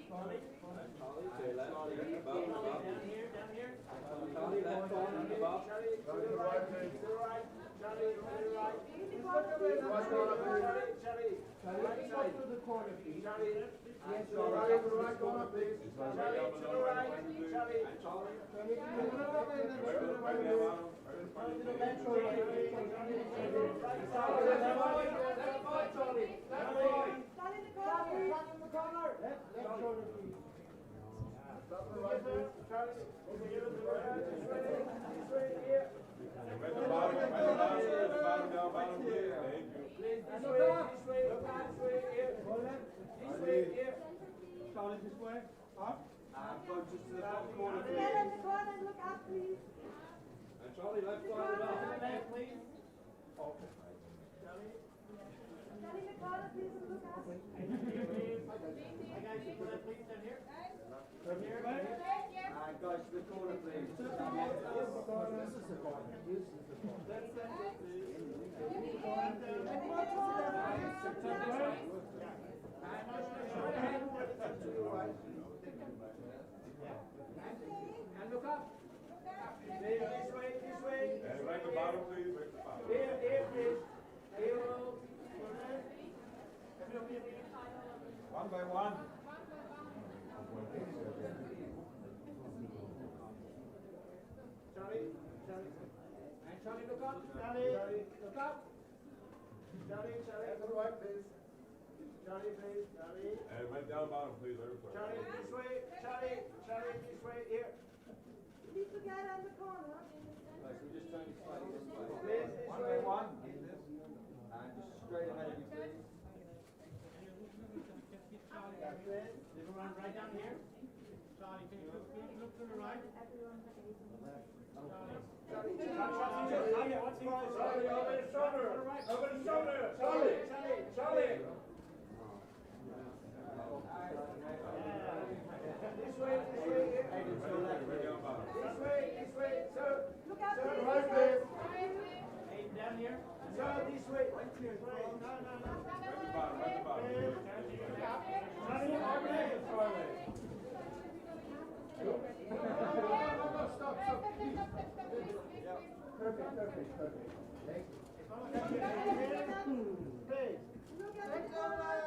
Charli, to your left. Down here, down here. Charli, left corner, above. Charli, to the right, to the right. Charli, to the right. Charli, right side. To the corner, please. Charli, yes, to the right, to the right corner, please. Charli, to the right. Charli, Charlie, this way. Up. go just to the top corner, please. Stand in the corner and look up, please. And Charli, left corner, above. Stand in the corner, please, and look up. Guys, to the corner, please. This is the corner. This is the corner. And look up. This way. Right the bottom, please. Right the bottom. Here, please. Here. One by one. Charli. And Charli, look up. Charli, look up. Charli, to the right, please. Charli, please. Charli. And right down bottom, please. Everybody. Charli, this way. Charli, this way. Here. Keep together in the corner. Right, so just turn slightly this way. Please, this One way. by one. And just straight ahead of you, please. That's it. Everyone right down here. Charlie, can you look to the right? Charli, over the shoulder. Over the shoulder. Charli. This way. Right down bottom. This way, sir. Look up, Sir, please. right, please. Aidan, down here. Sir, this way. Right the bottom. Right the bottom. Stop. Perfect. Thank you. Please. Look at the corner.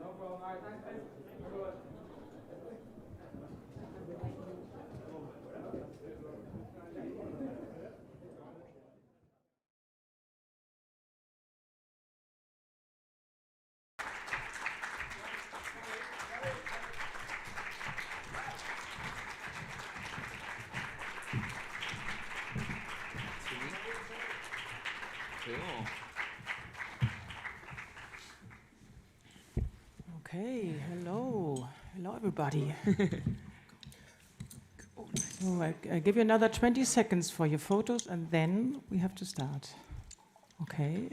No problem. All right, thanks. Everyone. Okay, hello everybody. So I give you another 20 seconds for your photos and then we have to start. Okay.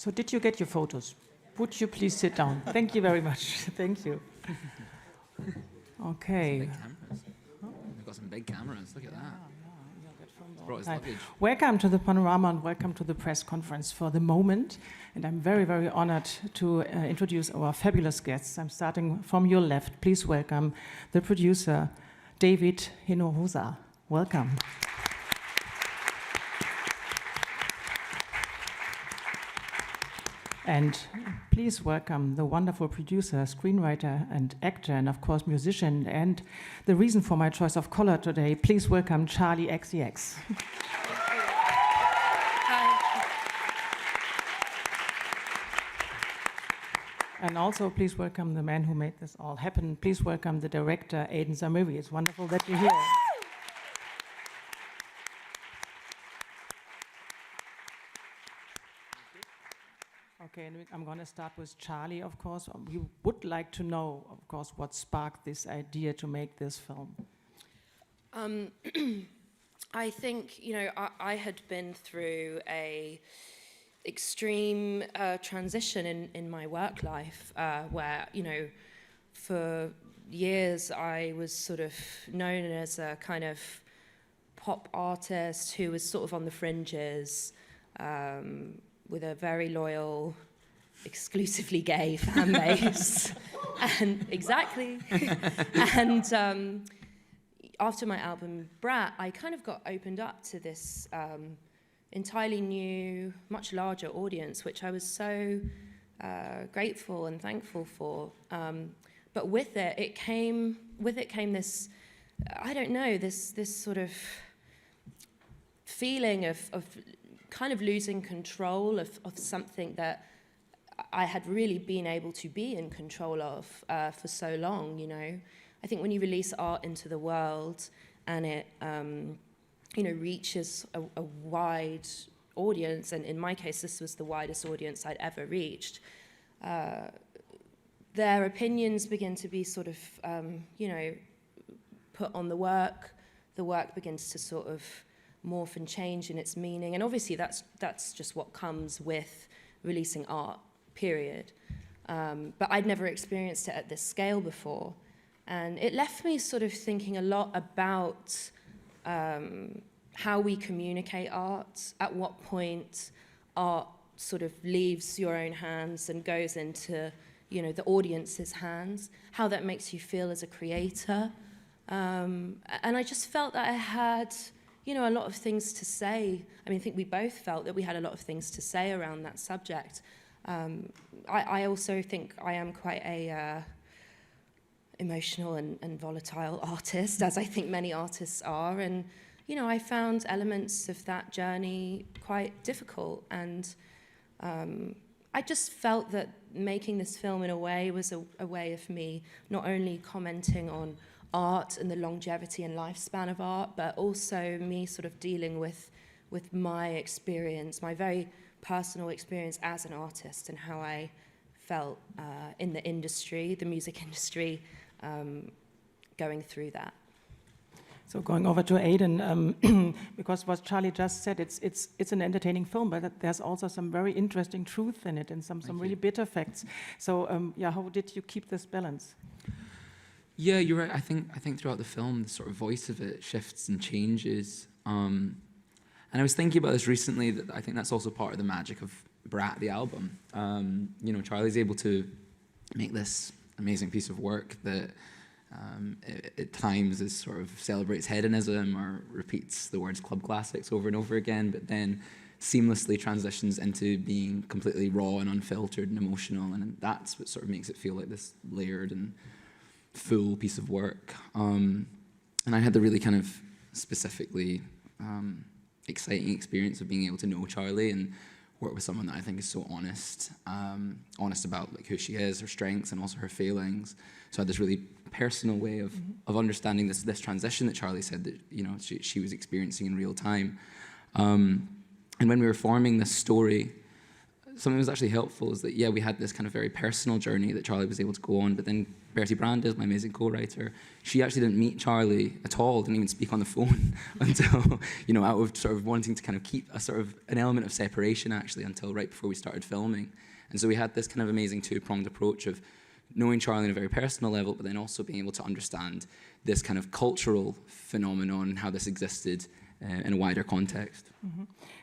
So did you get your photos? Would you please sit down? Thank you very much. Thank you. Okay. Big cameras. They've got some big cameras. Look at that. Brought his Hi. luggage. Welcome to the Panorama and welcome to the press conference for the moment. And I'm very, very honored to introduce our fabulous guests. I'm starting from your left. Please welcome the producer, David Hinojosa. Welcome. And please welcome the wonderful producer, screenwriter, and actor, and of course musician, and the reason for my choice of color today. Please welcome Charli XCX. And also please welcome the man who made this all happen. Please welcome the director, Aidan Zamiri. It's wonderful that you're here. Okay, and I'm going to start with Charli, of course. We would like to know, of course, what sparked this idea to make this film. I think, I had been through a extreme transition in my work life where, for years I was sort of known as a kind of pop artist who was sort of on the fringes, with a very loyal, exclusively gay fan base. And exactly. And after my album Brat, I kind of got opened up to this entirely new, much larger audience, which I was so grateful and thankful for. But with it came this, I don't know, this sort of feeling of kind of losing control of something that I had really been able to be in control of for so long, I think when you release art into the world and it, reaches a wide audience, and in my case, this was the widest audience I'd ever reached, their opinions begin to be sort of, put on the work begins to sort of morph and change in its meaning, and obviously that's just what comes with releasing art, period. But I'd never experienced it at this scale before, and it left me sort of thinking a lot about how we communicate art, at what point art sort of leaves your own hands and goes into, the audience's hands, how that makes you feel as a creator. And I just felt that I had, a lot of things to say. I mean, I think we both felt that we had a lot of things to say around that subject. I also think I am quite a emotional and volatile artist, as I think many artists are. And, I found elements of that journey quite difficult. And I just felt that making this film in a way was a way of me not only commenting on art and the longevity and lifespan of art, but also me sort of dealing with my experience, my very personal experience as an artist, and how I felt in the industry, the music industry, going through that. So going over to Aidan, because what Charli just said, it's an entertaining film, but there's also some very interesting truth in it and some really bitter facts. So how did you keep this balance? Yeah, you're right. I think throughout the film, the sort of voice of it shifts and changes. And I was thinking about this recently, that I think that's also part of the magic of Brat, the album. Charli's able to make this amazing piece of work that at times is sort of celebrates hedonism or repeats the words club classics over and over again, but then seamlessly transitions into being completely raw and unfiltered and emotional, and that's what sort of makes it feel like this layered and full piece of work. And I had the really kind of specifically exciting experience of being able to know Charli and work with someone that I think is so honest about like who she is, her strengths, and also her failings. So I had this really personal way of understanding this transition that Charli said that she was experiencing in real time. And when we were forming this story, something that was actually helpful is that, we had this kind of very personal journey that Charli was able to go on, but then Bertie Brandes, my amazing co-writer, she actually didn't meet Charli at all, didn't even speak on the phone until, out of sort of wanting to kind of keep a sort of an element of separation actually until right before we started filming. And so we had this kind of amazing two-pronged approach of knowing Charli on a very personal level, but then also being able to understand this kind of cultural phenomenon and how this existed in a wider context.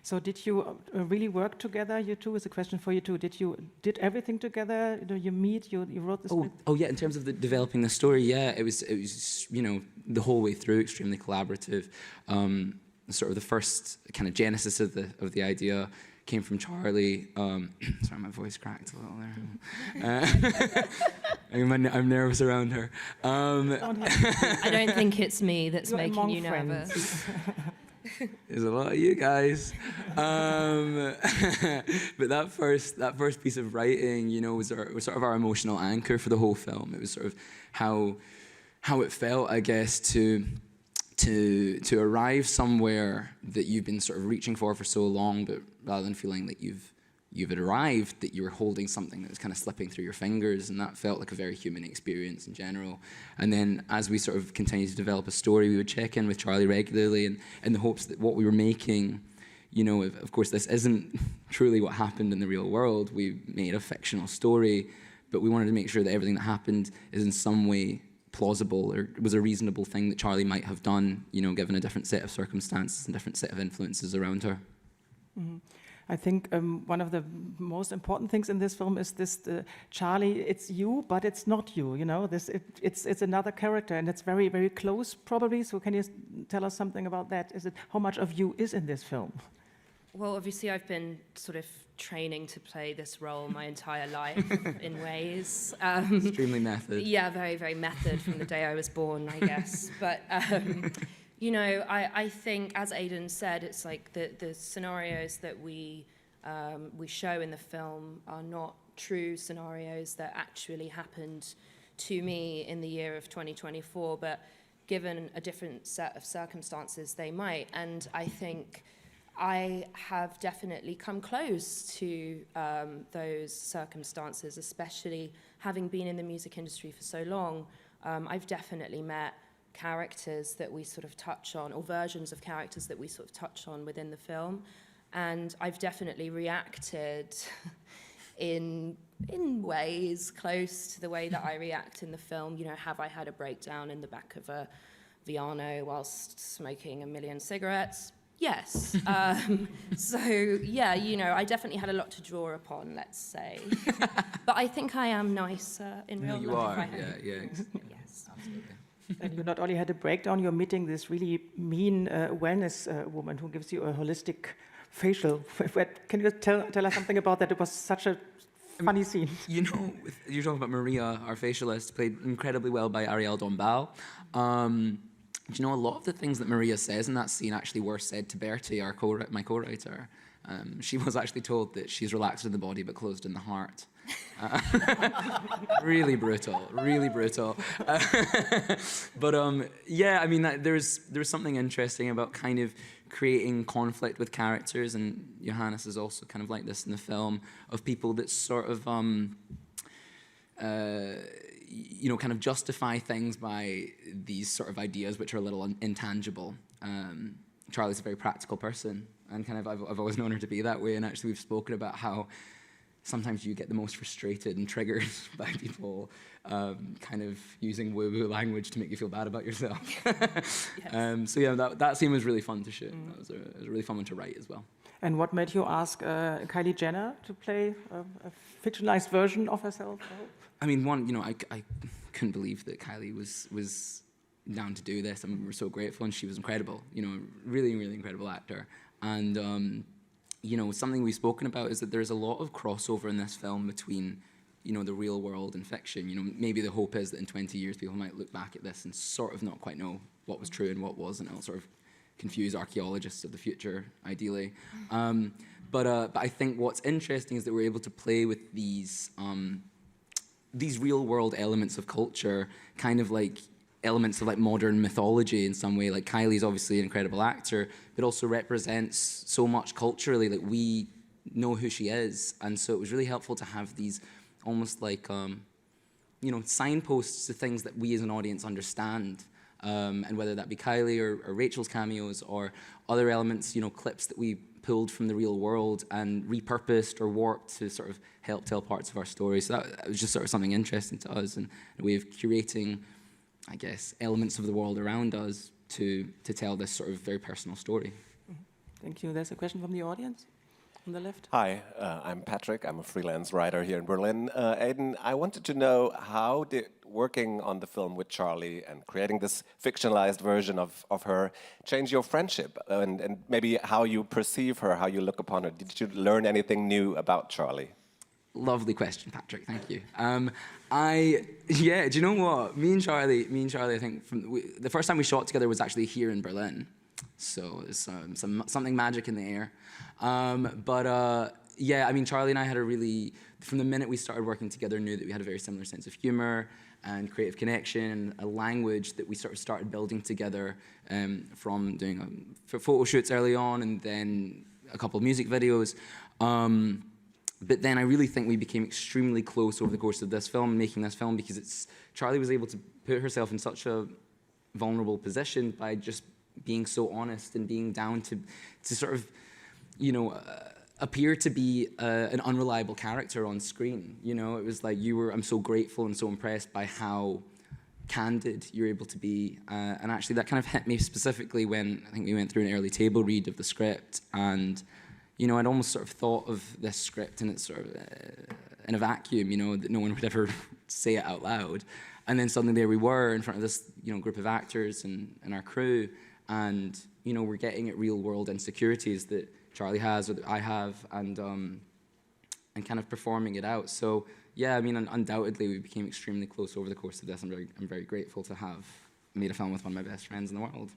So did you really work together, you two? Is a question for you two. Did everything together? You meet, you wrote the script? Oh yeah, in terms of developing the story, it was the whole way through extremely collaborative. Sort of the first kind of genesis of the idea came from Charli. Sorry, my voice cracked a little there. I'm nervous around her. I don't think it's me that's making you friends. nervous. There's a lot of you guys. But that first piece of writing, was sort of our emotional anchor for the whole film. It was sort of how it felt, I guess, to arrive somewhere that you've been sort of reaching for so long, but rather than feeling that you've you've arrived, that you were holding something that was kind of slipping through your fingers, and that felt like a very human experience in general. And then as we sort of continued to develop a story, we would check in with Charli regularly, and in the hopes that what we were making, you know, of course this isn't truly what happened in the real world. We made a fictional story, but we wanted to make sure that everything that happened is in some way plausible, or was a reasonable thing that Charli might have done, you know, given a different set of circumstances and different set of influences around her. Mm-hmm. I think one of the most important things in this film is this: Charli, it's you, but it's not you. You know, it's another character, and it's very, very close, probably. So, can you tell us something about that? Is it how much of you is in this film? Well, obviously, I've been sort of training to play this role my entire life in ways. Extremely method. Yeah, very, very method from the day I was born, I guess. But. You know, I think, as Aidan said, it's like the scenarios that we show in the film are not true scenarios that actually happened to me in the year of 2024, but given a different set of circumstances, they might. And I think I have definitely come close to those circumstances, especially having been in the music industry for so long. I've definitely met characters that we sort of touch on, or versions of characters that we sort of touch on within the film, and I've definitely reacted in ways close to the way that I react in the film. You know, have I had a breakdown in the back of a Viano whilst smoking a million cigarettes? Yes. So yeah, you know, I definitely had a lot to draw upon, let's say. But I think I am nicer in real life. You are, yeah. Yes, absolutely. And you not only had a breakdown, you're meeting this really mean wellness woman who gives you a holistic facial. Can you tell us something about that? It was such a funny scene. You know, you're talking about Maria, our facialist, played incredibly well by Ariel Dombal. Do you know, a lot of the things that Maria says in that scene actually were said to Bertie, my co-writer. She was actually told that she's relaxed in the body but closed in the heart. Really brutal, really brutal. But yeah, I mean, there's something interesting about kind of creating conflict with characters, and Johannes is also kind of like this in the film, of people that sort of, you know, kind of justify things by these sort of ideas which are a little intangible. Charli's a very practical person, and kind of I've always known her to be that way, and actually we've spoken about how sometimes you get the most frustrated and triggered by people kind of using woo-woo language to make you feel bad about yourself. Yes. So yeah, that scene was really fun to shoot. It was a really fun one to write as well. And what made you ask Kylie Jenner to play a fictionalized version of herself? I mean, you know, I couldn't believe that Kylie was down to do this. I mean, we were so grateful, and she was incredible. You know, really, really incredible actor. And you know, something we've spoken about is that there's a lot of crossover in this film between, you know, the real world and fiction. You know, maybe the hope is that in 20 years people might look back at this and sort of not quite know what was true and what wasn't. It'll sort of confuse archaeologists of the future, ideally. But I think what's interesting is that we're able to play with these real world elements of culture, kind of like elements of like modern mythology in some way. Like Kylie's obviously an incredible actor, but also represents so much culturally that we know who she is. And so it was really helpful to have these almost like, you know, signposts to things that we as an audience understand. And whether that be Kylie or Rachel's cameos or other elements, you know, clips that we pulled from the real world and repurposed or warped to sort of help tell parts of our story. So that was just sort of something interesting to us, and a way of curating, I guess, elements of the world around us to tell this sort of very personal story. Thank you. There's a question from the audience on the left. Hi, I'm Patrick. I'm a freelance writer here in Berlin. Aidan, I wanted to know how did working on the film with Charli and creating this fictionalized version of her change your friendship, and maybe how you perceive her, how you look upon her? Did you learn anything new about Charli? Lovely question, Patrick. Thank you. Yeah, do you know what? Me and Charli, I think the first time we shot together was actually here in Berlin. So there's something magic in the air. Yeah, I mean, Charli and I had from the minute we started working together, knew that we had a very similar sense of humor and creative connection, a language that we sort of started building together from doing photo shoots early on, and then a couple of music videos. But then I really think we became extremely close over the course of this film, making this film, because Charli was able to put herself in such a vulnerable position by just being so honest and being down to sort of, appear to be an unreliable character on screen. It was like I'm so grateful and so impressed by how candid you're able to be. And actually that kind of hit me specifically when I think we went through an early table read of the script, and I'd almost sort of thought of this script and it's sort of in a vacuum, that no one would ever say it out loud. And then suddenly there we were in front of this, group of actors and our crew, and we're getting at real world insecurities that Charli has or that I have, and kind of performing it out. So yeah, I mean, undoubtedly we became extremely close over the course of this. I'm very grateful to have made a film with one of my best friends in the world.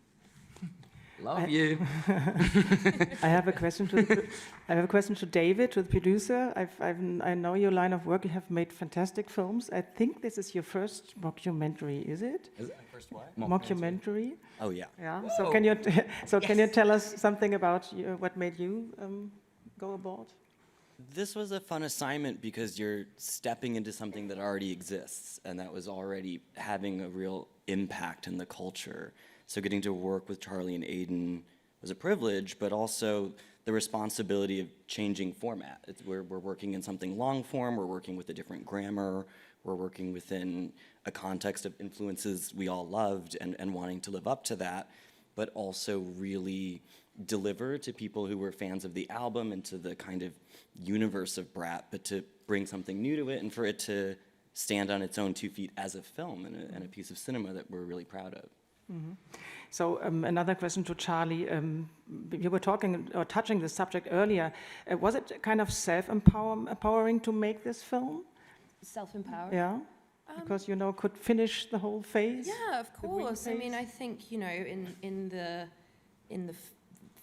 Love you. I have a question to David, to the producer. I know your line of work. You have made fantastic films. I think this is your first mockumentary, is it? Is it my first what? Mockumentary. Oh yeah. Yeah. So can you tell us something about what made you go aboard? This was a fun assignment because you're stepping into something that already exists and that was already having a real impact in the culture. So getting to work with Charli and Aidan was a privilege, but also the responsibility of changing format. We're working in something long form, we're working with a different grammar, we're working within a context of influences we all loved and wanting to live up to that, but also really deliver to people who were fans of the album and to the kind of universe of Brat, but to bring something new to it and for it to stand on its own 2 feet as a film and a piece of cinema that we're really proud of. Mm-hmm. So another question to Charli. You were talking or touching the subject earlier. Was it kind of self-empowering to make this film? Self-empowering? Yeah, because could finish the whole phase. Yeah, of course. I mean, I think in the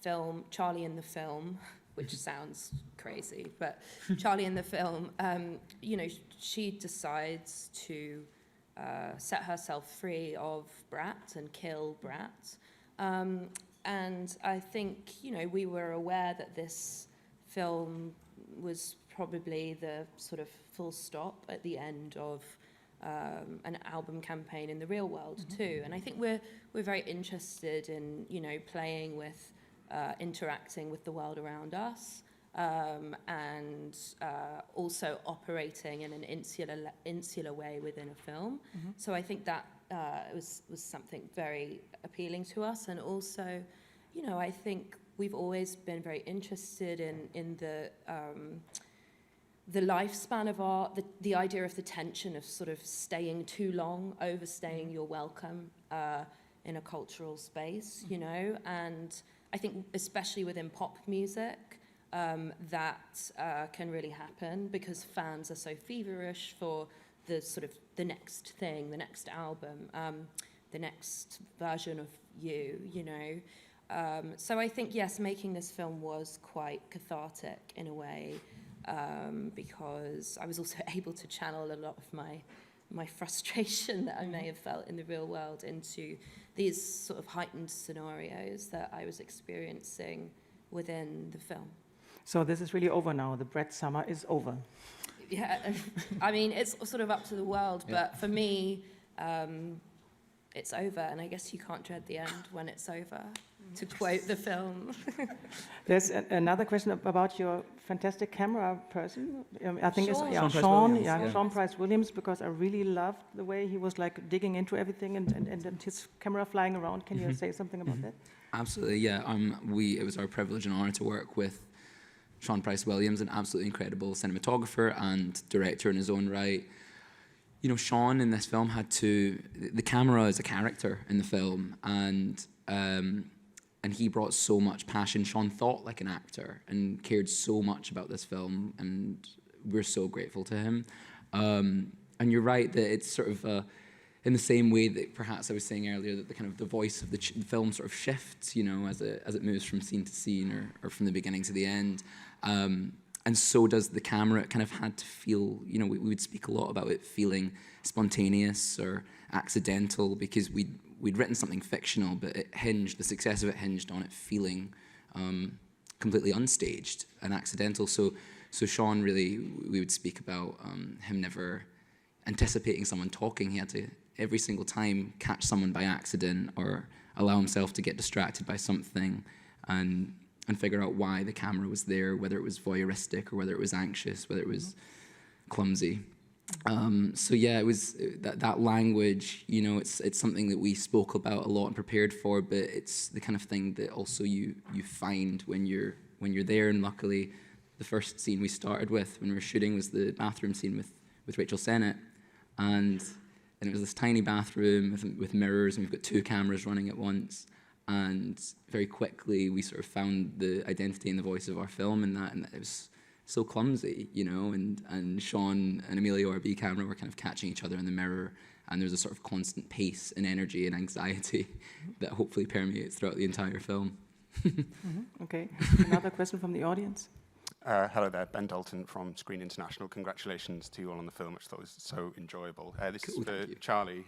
film, Charli in the film, which sounds crazy, but Charli in the film, she decides to set herself free of Brat and kill Brat. And I think, we were aware that this film was probably the sort of full stop at the end of an album campaign in the real world too. And I think we're very interested in, playing with, interacting with the world around us, and also operating in an insular way within a film. So I think that was something very appealing to us. And also, I think we've always been very interested in the lifespan of art, the idea of the tension of sort of staying too long, overstaying your welcome in a cultural space, and I think especially within pop music, that can really happen because fans are so feverish for the sort of the next thing, the next album, the next version of you. So I think, yes, making this film was quite cathartic in a way, because I was also able to channel a lot of my frustration that I may have felt in the real world into these sort of heightened scenarios that I was experiencing within the film. So this is really over now. The Brat summer is over. Yeah, I mean, it's sort of up to the world, but for me, it's over, and I guess you can't dread the end when it's over, to quote the film. There's another question about your fantastic camera person. I think Sean. it's Sean. Sean Price Williams, because I really loved the way he was like digging into everything and his camera flying around. Can you say something about that? Absolutely, yeah. It was our privilege and honor to work with Sean Price Williams, an absolutely incredible cinematographer and director in his own right. Sean in this film the camera is a character in the film, and he brought so much passion. Sean thought like an actor and cared so much about this film, and we're so grateful to him. And you're right that it's sort of in the same way that perhaps I was saying earlier, that the voice of the film sort of shifts, as it moves from scene to scene or from the beginning to the end. And so does the camera. It kind of had to feel, we would speak a lot about it feeling spontaneous or accidental, because we'd written something fictional, but the success of it hinged on it feeling completely unstaged and accidental. So So Sean really, we would speak about him never anticipating someone talking. He had to, every single time, catch someone by accident or allow himself to get distracted by something and figure out why the camera was there, whether it was voyeuristic or whether it was anxious, whether it was clumsy. So yeah, it was that language, you know, it's something that we spoke about a lot and prepared for, but it's the kind of thing that also you find when you're there. And luckily, the first scene we started with when we were shooting was the bathroom scene with Rachel Sennett, and it was this tiny bathroom with mirrors, and we've got 2 cameras running at once. And very quickly, we sort of found the identity and the voice of our film in that, and it was so clumsy, you know, and Sean and Emilio, our B camera, were kind of catching each other in the mirror, and there was a sort of constant pace and energy and anxiety that hopefully permeates throughout the entire film. Okay, another question from the audience. Hello there, Ben Dalton from Screen International. Congratulations to you all on the film, which I thought was so enjoyable. This is for Charli.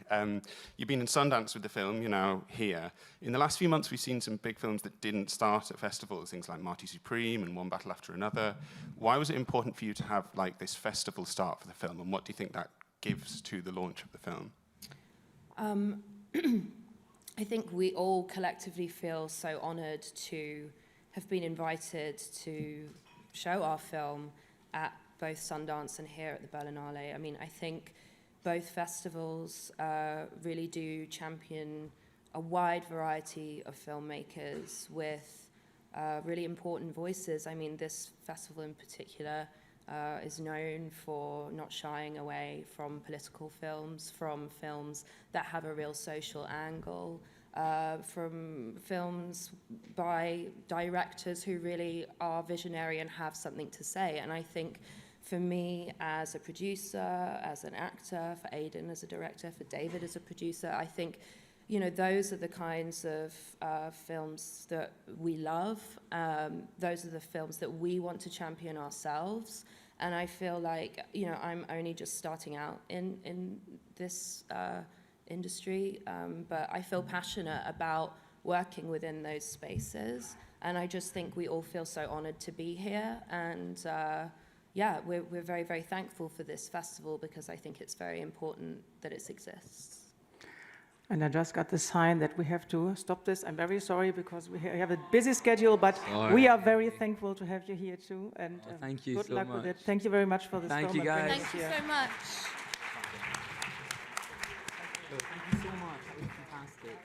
You've been in Sundance with the film, you're now here. In the last few months, we've seen some big films that didn't start at festivals, things like Marty Supreme and One Battle After Another. Why was it important for you to have like this festival start for the film, and what do you think that gives to the launch of the film? I think we all collectively feel so honoured to have been invited to show our film at both Sundance and here at the Berlinale. I mean, I think both festivals really do champion a wide variety of filmmakers with really important voices. I mean, this festival in particular is known for not shying away from political films, from films that have a real social angle, from films by directors who really are visionary and have something to say. And I think for me as a producer, as an actor, for Aidan as a director, for David as a producer, I think, you know, those are the kinds of films that we love. Those are the films that we want to champion ourselves. And I feel like, you know, I'm only just starting out in this industry, but I feel passionate about working within those spaces, and I just think we all feel so honored to be here, and yeah, we're very, very thankful for this festival because I think it's very important that it exists. And I just got the sign that we have to stop this. I'm very sorry because we have a busy schedule, but we are very thankful to have you here too, and thank you good so luck much. with it. Thank you very much for this film. Thank you, guys. Thank you so much. Thank you so much. That was fantastic.